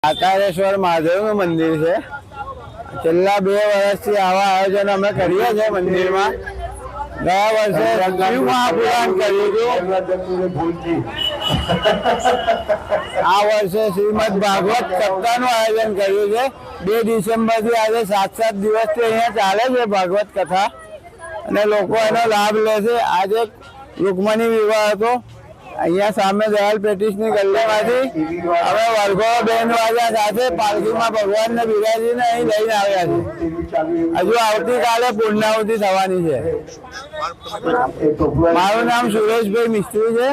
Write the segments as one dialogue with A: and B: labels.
A: આતારેશ્વર મહાદેવનું મંદિર છે। છેલ્લા 2 વર્ષથી આવા આયોજન અમે કરીએ છીએ મંદિરમાં। ગયા વર્ષે શિવ મહાપુરાણ કર્યું હતું। આ વર્ષે શ્રીમદ ભાગવત કથાનું આયોજન કર્યું છે। 2 ડિસેમ્બરથી આજે 7 દિવસથી અહીંયા ચાલે છે ભાગવત કથા અને લોકો એનો લાભ લે છે। આજે રૂકમણી વિવાહ હતો અહીંયા સામે દયાલ પેટીસની ગલ્લીમાંથી હવે વરઘોડો બેન્ડ વાજા સાથે પાલખીમાં ભગવાનને બિરાજીને અહીં લઈને આવ્યા છે। હજુ આવતીકાલે પૂર્ણાહુતિ થવાની છે। મારું નામ સુરેશભાઈ મિસ્ત્રી છે।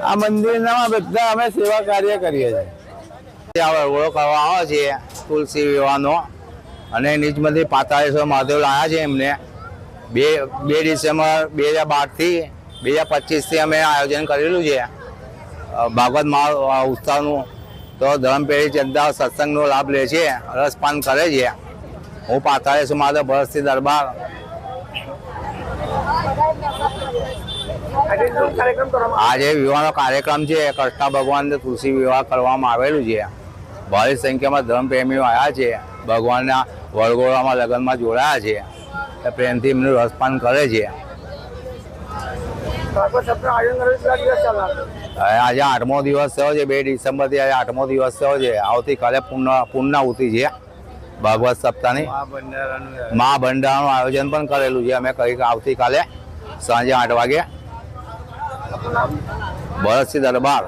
A: આ મંદિરમાં બધા અમે સેવા કાર્ય કરીએ છીએ।
B: આ વરઘોડો કરવા આવે છે તુલસી વિવાહનો અને નીચમાંથી પાતાળેશ્વર મહાદેવ લાવ્યા છે એમને 2 ડિસેમ્બર 2012થી 2025થી અમે આયોજન કરેલું છે ભાગવત મહા ઉત્સવનું। તો ધર્મપેઢી જનતા સત્સંગનો લાભ લે છે, રસપાન કરે છે। હું પાતાળેશ્વર મહાદેવ ભરતસિંહ દરબાર। આજે વિવાહનો કાર્યક્રમ છે। કૃષ્ણ ભગવાનને તુલસી વિવાહ કરવામાં આવેલું છે। ભારી સંખ્યામાં ધર્મપ્રેમીઓ આવ્યા છે, ભગવાનના વરઘોડામાં લગ્નમાં જોડાયા છે, પ્રેમથી એમનું રસપાન કરે છે। આજે 8મો દિવસ થયો છે। 2 ડિસેમ્બરથી આજે 8મો દિવસ થયો છે। આવતીકાલે પૂર્ણાહુતિ છે ભાગવત સપ્તાહની। મહાભંડારનું આયોજન પણ કરેલું છે અમે આવતીકાલે સાંજે 8 વાગે। ભરતસિંહ દરબાર।